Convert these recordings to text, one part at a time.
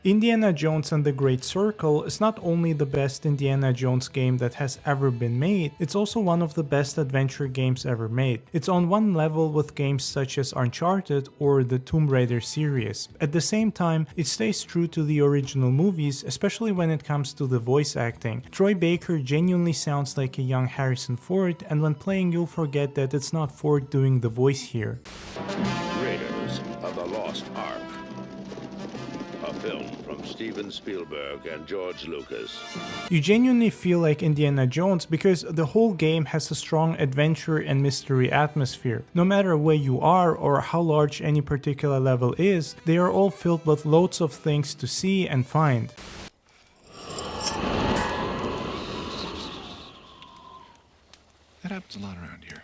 Indiana Jones and the Great Circle is not only the best Indiana Jones game that has ever been made, it's also one of the best adventure games ever made. It's on one level with games such as Uncharted or the Tomb Raider series. At the same time, it stays true to the original movies, especially when it comes to the voice acting. Troy Baker genuinely sounds like a young Harrison Ford, and when playing you'll forget that it's not Ford doing the voice here. Raiders of the Lost Ark. A film from Steven Spielberg and George Lucas. You genuinely feel like Indiana Jones because the whole game has a strong adventure and mystery atmosphere. No matter where you are or how large any particular level is, they are all filled with loads of things to see and find. That happens a lot around here.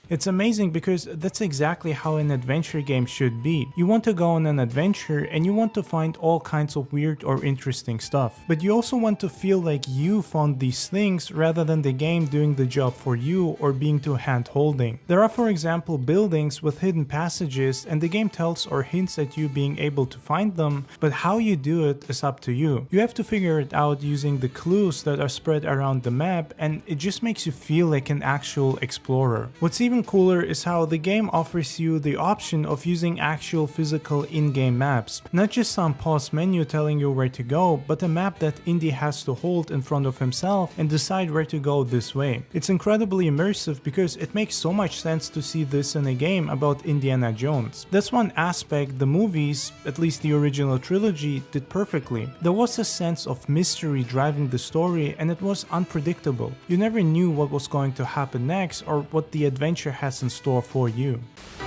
It's amazing because that's exactly how an adventure game should be. You want to go on an adventure and you want to find all kinds of weird or interesting stuff. But you also want to feel like you found these things rather than the game doing the job for you or being too hand-holding. There are, for example, buildings with hidden passages and the game tells or hints at you being able to find them, but how you do it is up to you. You have to figure it out using the clues that are spread around the map, and it just makes you feel like an actual explorer. What's even cooler is how the game offers you the option of using actual physical in-game maps. Not just some pause menu telling you where to go, but a map that Indy has to hold in front of himself and decide where to go this way. It's incredibly immersive because it makes so much sense to see this in a game about Indiana Jones. That's one aspect the movies, at least the original trilogy, did perfectly. There was a sense of mystery driving the story and it was unpredictable. You never knew what was going to happen next or what the adventure has in store for you. You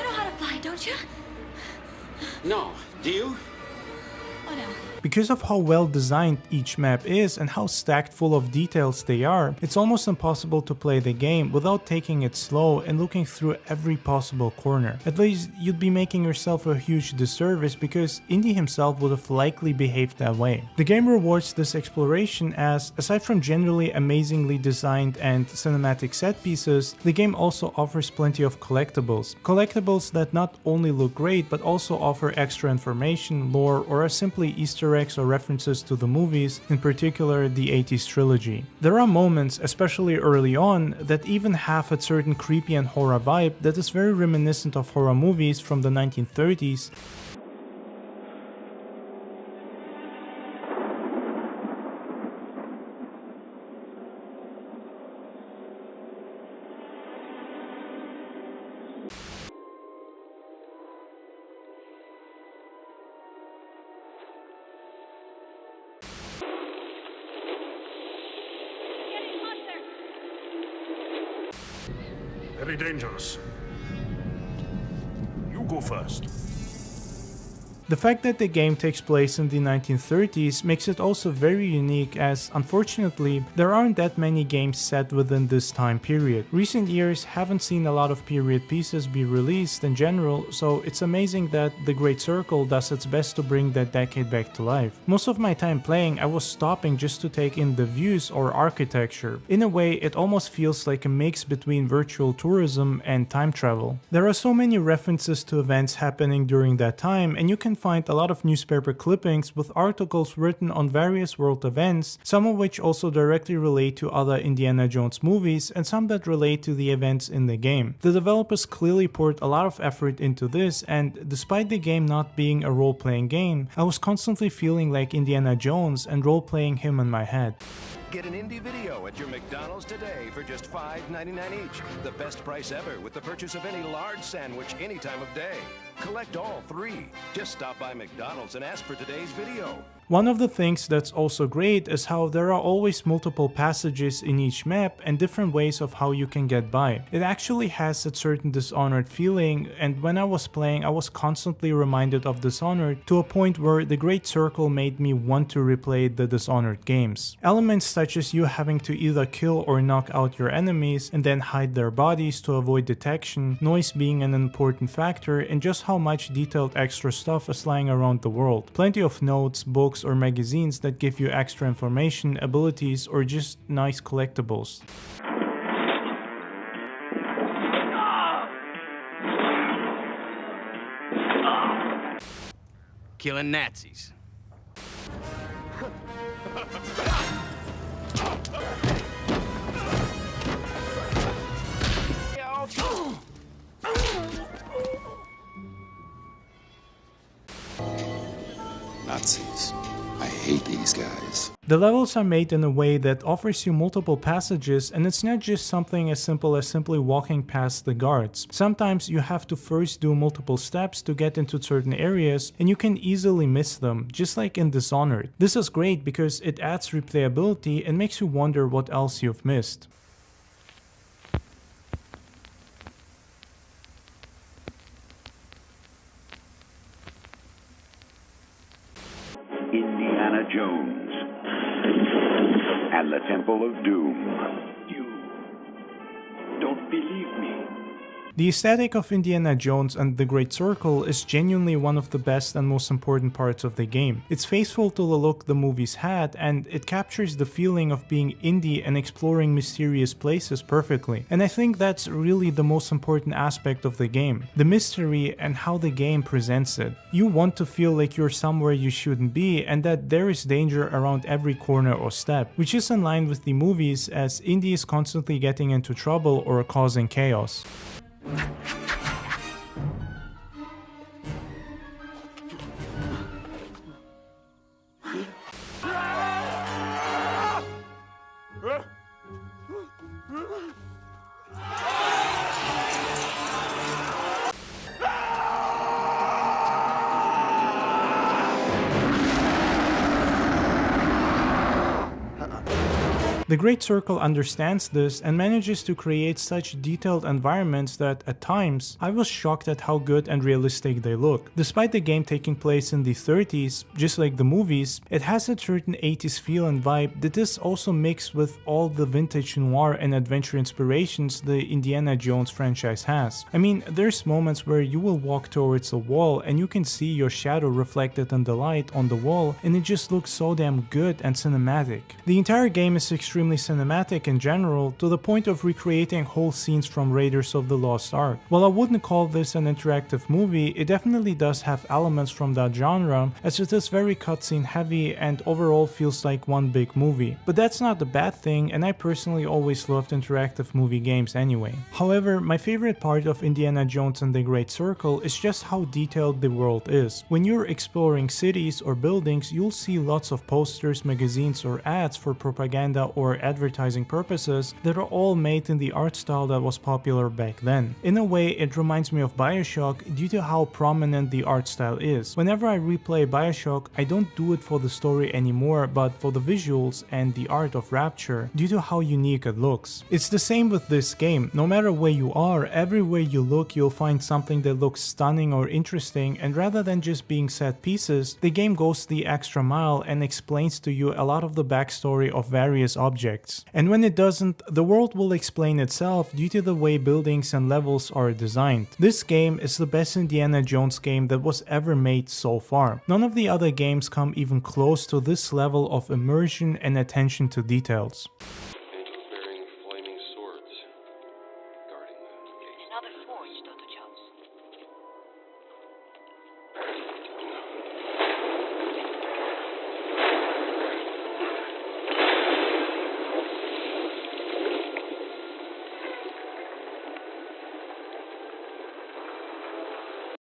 know how to fly, don't you? No. Do you? Oh no. Because of how well designed each map is and how stacked full of details they are, it's almost impossible to play the game without taking it slow and looking through every possible corner. At least you'd be making yourself a huge disservice because Indy himself would have likely behaved that way. The game rewards this exploration as, aside from generally amazingly designed and cinematic set pieces, the game also offers plenty of collectibles. Collectibles that not only look great but also offer extra information, lore, or are simply Easter eggs or references to the movies, in particular the 80s trilogy. There are moments, especially early on, that even have a certain creepy and horror vibe that is very reminiscent of horror movies from the 1930s. Very dangerous. You go first. The fact that the game takes place in the 1930s makes it also very unique as, unfortunately, there aren't that many games set within this time period. Recent years haven't seen a lot of period pieces be released in general, so it's amazing that The Great Circle does its best to bring that decade back to life. Most of my time playing, I was stopping just to take in the views or architecture. In a way, it almost feels like a mix between virtual tourism and time travel. There are so many references to events happening during that time, and you can find a lot of newspaper clippings with articles written on various world events, some of which also directly relate to other Indiana Jones movies and some that relate to the events in the game. The developers clearly poured a lot of effort into this, and despite the game not being a role-playing game, I was constantly feeling like Indiana Jones and role-playing him in my head. Get an indie video at your McDonald's today for just $5.99 each. The best price ever with the purchase of any large sandwich any time of day. Collect all three. Just stop by McDonald's and ask for today's video. One of the things that's also great is how there are always multiple passages in each map and different ways of how you can get by. It actually has a certain Dishonored feeling, and when I was playing I was constantly reminded of Dishonored to a point where The Great Circle made me want to replay the Dishonored games. Elements such as you having to either kill or knock out your enemies and then hide their bodies to avoid detection, noise being an important factor, and just how much detailed extra stuff is lying around the world. Plenty of notes, books, or magazines that give you extra information, abilities, or just nice collectibles. Killing Nazis. Nazis. I hate these guys. The levels are made in a way that offers you multiple passages, and it's not just something as simple as simply walking past the guards. Sometimes you have to first do multiple steps to get into certain areas, and you can easily miss them, just like in Dishonored. This is great because it adds replayability and makes you wonder what else you've missed. Indiana Jones and the Temple of Doom. You don't believe me. The aesthetic of Indiana Jones and the Great Circle is genuinely one of the best and most important parts of the game. It's faithful to the look the movies had, and it captures the feeling of being indie and exploring mysterious places perfectly. And I think that's really the most important aspect of the game, the mystery and how the game presents it. You want to feel like you're somewhere you shouldn't be and that there is danger around every corner or step, which is in line with the movies, as Indy is constantly getting into trouble or causing chaos. The Great Circle understands this and manages to create such detailed environments that, at times, I was shocked at how good and realistic they look. Despite the game taking place in the 30s, just like the movies, it has a certain 80s feel and vibe that is also mixed with all the vintage noir and adventure inspirations the Indiana Jones franchise has. I mean, there's moments where you will walk towards a wall and you can see your shadow reflected in the light on the wall, and it just looks so damn good and cinematic. The entire game is extremely cinematic in general, to the point of recreating whole scenes from Raiders of the Lost Ark. While I wouldn't call this an interactive movie, it definitely does have elements from that genre, as it is very cutscene heavy and overall feels like one big movie. But that's not a bad thing, and I personally always loved interactive movie games anyway. However, my favorite part of Indiana Jones and the Great Circle is just how detailed the world is. When you're exploring cities or buildings, you'll see lots of posters, magazines, or ads for propaganda or advertising purposes that are all made in the art style that was popular back then. In a way, it reminds me of BioShock due to how prominent the art style is. Whenever I replay BioShock, I don't do it for the story anymore, but for the visuals and the art of Rapture due to how unique it looks. It's the same with this game. No matter where you are, everywhere you look, you'll find something that looks stunning or interesting, and rather than just being set pieces, the game goes the extra mile and explains to you a lot of the backstory of various objects. And when it doesn't, the world will explain itself due to the way buildings and levels are designed. This game is the best Indiana Jones game that was ever made so far. None of the other games come even close to this level of immersion and attention to details. Bearing flaming swords, guarding the gate. Another forge, Dr. Jones.